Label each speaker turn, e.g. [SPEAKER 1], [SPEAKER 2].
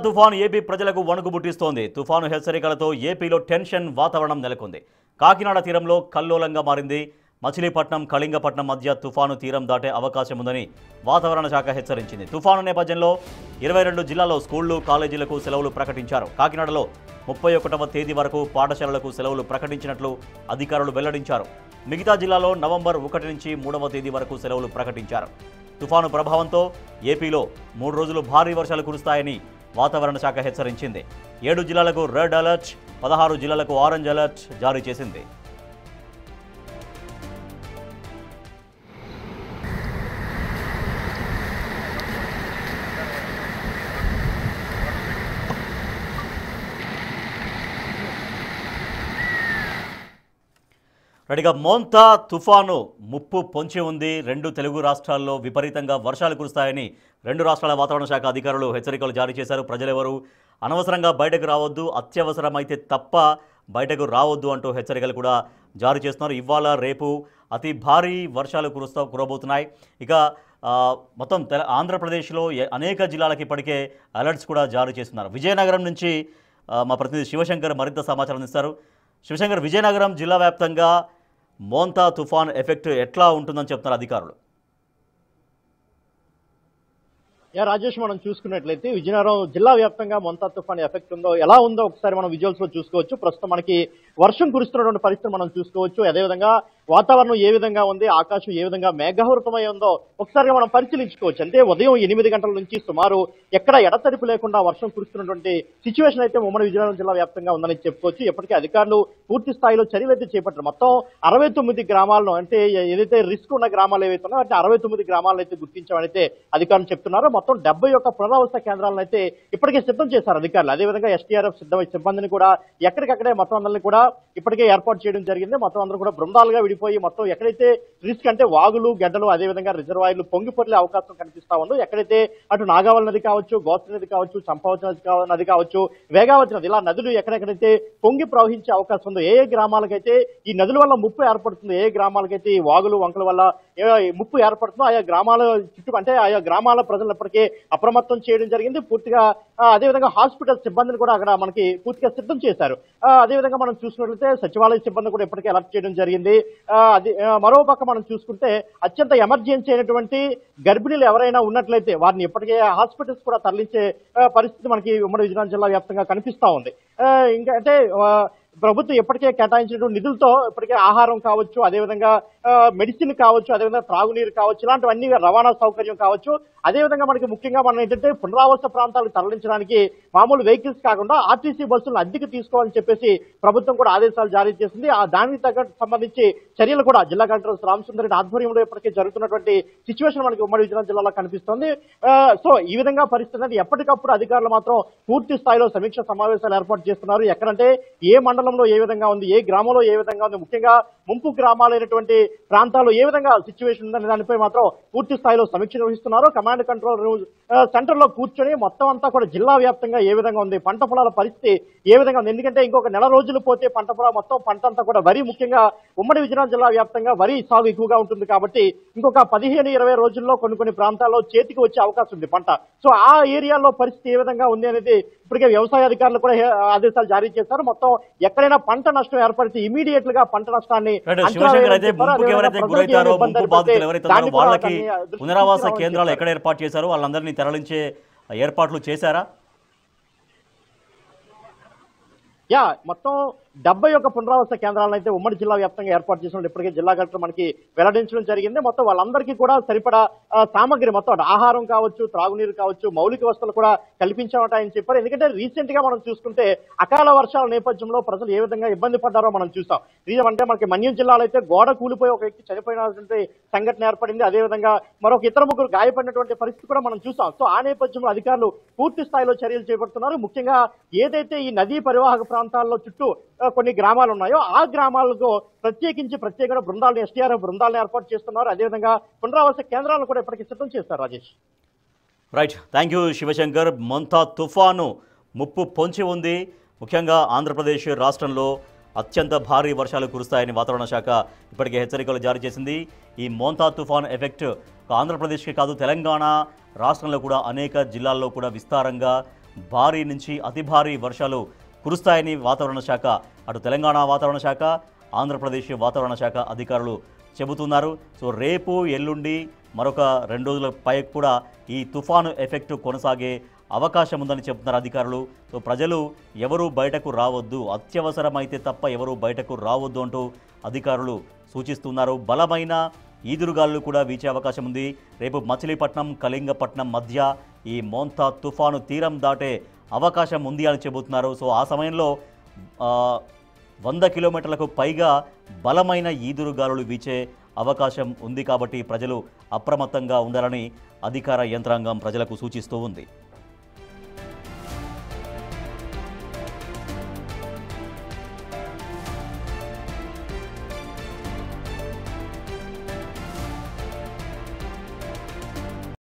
[SPEAKER 1] తుఫాను ఏపీ ప్రజలకు వణుకు పుట్టిస్తోంది. తుఫాను హెచ్చరికలతో ఏపీలో టెన్షన్ వాతావరణం నెలకొంది. కాకినాడ తీరంలో కల్లోలంగా మారింది. మచిలీపట్నం, కళింగపట్నం మధ్య తుఫాను తీరం దాటే అవకాశం ఉందని వాతావరణ శాఖ హెచ్చరించింది. తుఫాను నేపథ్యంలో 22 జిల్లాల్లో స్కూళ్లు, కాలేజీలకు సెలవులు ప్రకటించారు. కాకినాడలో 31వ తేదీ వరకు పాఠశాలలకు సెలవులు ప్రకటించినట్లు అధికారులు వెల్లడించారు. మిగతా జిల్లాలో నవంబర్ 1 నుంచి 3వ తేదీ వరకు సెలవులు ప్రకటించారు. తుఫాను ప్రభావంతో ఏపీలో 3 రోజులు భారీ వర్షాలు కురుస్తాయని వాతావరణ శాఖ హెచ్చరించింది. 7 జిల్లాలకు రెడ్ అలర్ట్, 16 జిల్లాలకు ఆరెంజ్ అలర్ట్ జారీ చేసింది. రెడీగా మోంతా తుఫాను ముప్పు పొంచి ఉంది. 2 తెలుగు రాష్ట్రాల్లో విపరీతంగా వర్షాలు కురుస్తాయని 2 రాష్ట్రాల వాతావరణ శాఖ అధికారులు హెచ్చరికలు జారీ చేశారు. ప్రజలెవరూ అనవసరంగా బయటకు రావద్దు, అత్యవసరమైతే తప్ప బయటకు రావద్దు అంటూ హెచ్చరికలు కూడా జారీ చేస్తున్నారు. ఇవాళ రేపు అతి భారీ వర్షాలు కురబోతున్నాయి. ఇక మొత్తం ఆంధ్రప్రదేశ్లో అనేక జిల్లాలకు ఇప్పటికే అలర్ట్స్ కూడా జారీ చేస్తున్నారు. విజయనగరం నుంచి మా ప్రతినిధి శివశంకర్ మరింత సమాచారం ఇస్తారు. శివశంకర్, విజయనగరం జిల్లా వ్యాప్తంగా మోంతా తుఫాన్ ఎఫెక్ట్ ఎట్లా ఉంటుందని చెప్తున్నారు అధికారులు?
[SPEAKER 2] రాజేష్, మనం చూసుకున్నట్లయితే విజయనగరం జిల్లా వ్యాప్తంగా మోంతా తుఫాన్ ఎఫెక్ట్ ఉందో ఎలా ఉందో ఒకసారి మనం విజువల్స్ లో చూసుకోవచ్చు. ప్రస్తుతం మనకి వర్షం కురుస్తున్నటువంటి పరిస్థితి మనం చూసుకోవచ్చు. అదేవిధంగా వాతావరణం ఏ విధంగా ఉంది, ఆకాశం ఏ విధంగా మేఘావృతమై ఉందో ఒకసారిగా మనం పరిశీలించుకోవచ్చు. అంటే ఉదయం 8 గంటల నుంచి సుమారు ఎక్కడ ఎడతెరిపి లేకుండా వర్షం కురుస్తున్నటువంటి సిచ్యువేషన్ అయితే ఉమ్మడి విజయనగరం జిల్లా వ్యాప్తంగా ఉందని చెప్పుకోవచ్చు. ఇప్పటికే అధికారులు పూర్తి స్థాయిలో చర్యలు అయితే చేపట్టారు. మొత్తం 69 గ్రామాలను, అంటే ఏదైతే రిస్క్ ఉన్న గ్రామాలు ఏవైతే ఉన్నాయో అంటే 69 గ్రామాలను అయితే గుర్తించామని అయితే అధికారులు చెప్తున్నారు. మొత్తం 71 పునరావాస కేంద్రాలను అయితే ఇప్పటికే సిద్ధం చేశారు అధికారులు. అదేవిధంగా ఎస్టీఆర్ఎఫ్ సిబ్బందిని కూడా ఎక్కడికక్కడే మొత్తం అందరినీ కూడా ఇప్పటికే ఏర్పాటు చేయడం జరిగింది. మొత్తం అందరూ కూడా బృందాలుగా విడిపోయి మొత్తం ఎక్కడైతే రిస్క్ అంటే వాగులు, గడ్డలు, అదేవిధంగా రిజర్వాయర్లు పొంగి పొర్లే అవకాశం కనిపిస్తా ఉందో, ఎక్కడైతే అటు నాగావళి నది కావచ్చు, గోత్ర నది కావచ్చు, చంపావతి నది కావచ్చు, వేగావతి నది, ఇలా నదులు ఎక్కడెక్కడైతే పొంగి ప్రవహించే అవకాశం ఉందో, ఏ గ్రామాలకైతే ఈ నదుల వల్ల ముప్పు ఏర్పడుతుందో, ఏ గ్రామాలకైతే ఈ వాగులు, వంకల వల్ల ముప్పు ఏర్పడుతుందో ఆయా గ్రామాల చుట్టూ అంటే ఆయా గ్రామాల ప్రజలను ఇప్పటికే అప్రమత్తం చేయడం జరిగింది పూర్తిగా. అదేవిధంగా హాస్పిటల్ సిబ్బందిని కూడా అక్కడ మనకి పూర్తిగా సిద్ధం చేశారు. అదేవిధంగా మనం చూసుకున్నట్లయితే సచివాలయ సిబ్బంది కూడా ఇప్పటికే అలర్ట్ చేయడం జరిగింది. మరో పక్క మనం చూసుకుంటే అత్యంత ఎమర్జెన్సీ అయినటువంటి గర్భిణీలు ఎవరైనా ఉన్నట్లయితే వారిని ఇప్పటికే హాస్పిటల్స్ కూడా తరలించే పరిస్థితి మనకి ఉమ్మడి విజయనగరం జిల్లా వ్యాప్తంగా కనిపిస్తా ఉంది. ఇంకా అంటే ప్రభుత్వం ఇప్పటికే కేటాయించినటువంటి నిధులతో ఇప్పటికే ఆహారం కావచ్చు, అదేవిధంగా మెడిసిన్ కావచ్చు, అదేవిధంగా త్రాగునీరు కావచ్చు, ఇలాంటివన్నీ రవాణా సౌకర్యం కావచ్చు, అదేవిధంగా మనకి ముఖ్యంగా మనం ఏంటంటే పునరావాస ప్రాంతాలకు తరలించడానికి మామూలు వెహికల్స్ కాకుండా ఆర్టీసీ బస్సులను అద్దెకు తీసుకోవాలని చెప్పేసి ప్రభుత్వం కూడా ఆదేశాలు జారీ చేసింది. దానికి తగ్గట్టు సంబంధించి చర్యలు కూడా జిల్లా కలెక్టర్ రామసుందర్ రెడ్డి ఆధ్వర్యంలో ఇప్పటికే జరుగుతున్నటువంటి సిచ్యువేషన్ మనకి ఉమ్మడి విజయనగరం జిల్లాలో కనిపిస్తోంది. సో ఈ విధంగా పరిస్థితి ఎప్పటికప్పుడు అధికారులు మాత్రం పూర్తి స్థాయిలో సమీక్ష సమావేశాలు ఏర్పాటు చేస్తున్నారు. ఎక్కడంటే ఏ మండలంలో ఏ విధంగా ఉంది, ఏ గ్రామంలో ఏ విధంగా ఉంది, ముఖ్యంగా ముంపు గ్రామాలైనటువంటి ప్రాంతాల్లో ఏ విధంగా సిచ్యువేషన్ ఉందనే దానిపై మాత్రం పూర్తి స్థాయిలో సమీక్ష నిర్వహిస్తున్నారు. కమాండ్ కంట్రోల్ సెంటర్ లో కూర్చొని మొత్తం అంతా కూడా జిల్లా వ్యాప్తంగా ఏ విధంగా ఉంది, పంట పొలాల పరిస్థితి ఏ విధంగా ఉంది, ఎందుకంటే ఇంకొక నెల రోజులు పోతే పంట పొలాలు మొత్తం పంట అంతా కూడా వరి, ముఖ్యంగా ఉమ్మడి విజయనగరం జిల్లా వ్యాప్తంగా వరి సాగు ఎక్కువగా ఉంటుంది కాబట్టి ఇంకొక 15-20 రోజుల్లో కొన్ని ప్రాంతాల్లో చేతికి వచ్చే అవకాశం ఉంది పంట. సో ఆ ఏరియాలో పరిస్థితి ఏ విధంగా ఉంది అనేది ఇప్పటికే వ్యవసాయ అధికారులు కూడా ఆదేశాలు జారీ చేశారు. మొత్తం ఎక్కడైనా పంట నష్టం ఏర్పడితే ఇమీడియట్ గా పంట నష్టాన్ని
[SPEAKER 1] వాళ్ళకి పునరావాస కేంద్రాలు ఎక్కడ ఏర్పాటు చేశారు, వాళ్ళందరినీ తరలించే ఏర్పాట్లు చేశారా?
[SPEAKER 2] మొత్తం 71 పునరావాస కేంద్రాలను అయితే ఉమ్మడి జిల్లా వ్యాప్తంగా ఏర్పాటు చేసినట్టు ఇప్పటికే జిల్లా కలెక్టర్ మనకి వెల్లడించడం జరిగింది. మొత్తం వాళ్ళందరికీ కూడా సరిపడా సామగ్రి, మొత్తం ఆహారం కావచ్చు, త్రాగునీరు కావచ్చు, మౌలిక వసతులు కూడా కల్పించామని చెప్పారు. ఎందుకంటే రీసెంట్ గా మనం చూసుకుంటే అకాల వర్షాల నేపథ్యంలో ప్రజలు ఏ విధంగా ఇబ్బంది పడ్డారో మనం చూసాం. అంటే మనకి మన్యం జిల్లాలో అయితే గోడ కూలిపోయి ఒక వ్యక్తి చనిపోయినటువంటి సంఘటన ఏర్పడింది. అదేవిధంగా మరొక 2-3 గాయపడినటువంటి పరిస్థితి కూడా మనం చూసాం. సో ఆ నేపథ్యంలో అధికారులు పూర్తి స్థాయిలో చర్యలు చేపడుతున్నారు. ముఖ్యంగా ఏదైతే ఈ నదీ పరివాహక ప్రాంతాల్లో చుట్టూ కొన్ని గ్రామాలు ఉన్నాయో ఆ గ్రామాలకు ప్రత్యేక బృందాలను, ఎస్టీఆర్ఎఫ్ బృందాలను ఏర్పాటు చేస్తున్నారు. అదేవిధంగా పునరావాస కేంద్రాలను కూడా ఇప్పటికీ సిద్ధం చేస్తారు. Rajesh,
[SPEAKER 1] right, thank you Shivashankar. Montha తుఫాను ముప్పు పొంచి ఉంది. ముఖ్యంగా ఆంధ్రప్రదేశ్ రాష్ట్రంలో అత్యంత భారీ వర్షాలు కురుస్తాయని వాతావరణ శాఖ ఇప్పటికే హెచ్చరికలు జారీ చేసింది. ఈ మోంతా తుఫాన్ ఎఫెక్ట్ ఆంధ్రప్రదేశ్కి కాదు, తెలంగాణ రాష్ట్రంలో కూడా అనేక జిల్లాల్లో కూడా విస్తారంగా భారీ నుంచి అతి భారీ వర్షాలు కురుస్తాయని వాతావరణ శాఖ అటు తెలంగాణ వాతావరణ శాఖ ఆంధ్రప్రదేశ్ వాతావరణ శాఖ అధికారులు చెబుతున్నారు. సో రేపు ఎల్లుండి మరొక 2 రోజుల పై కూడా ఈ తుఫాను ఎఫెక్ట్ కొనసాగే అవకాశం ఉందని చెబుతున్నారు అధికారులు. సో ప్రజలు ఎవరూ బయటకు రావద్దు, అత్యవసరమైతే తప్ప ఎవరూ బయటకు రావద్దు అంటూ అధికారులు సూచిస్తున్నారు. బలమైన ఈదురుగాలు కూడా వీచే అవకాశం ఉంది. రేపు మచిలీపట్నం కళింగపట్నం మధ్య ఈ మోంతా తుఫాను తీరం దాటే అవకాశం ఉంది అని చెబుతున్నారు. సో ఆ సమయంలో 100 కిలోమీటర్లకు పైగా బలమైన ఈదురుగాలులు వీచే అవకాశం ఉంది. కాబట్టి ప్రజలు అప్రమత్తంగా ఉండాలని అధికార యంత్రాంగం ప్రజలకు సూచిస్తూ ఉంది.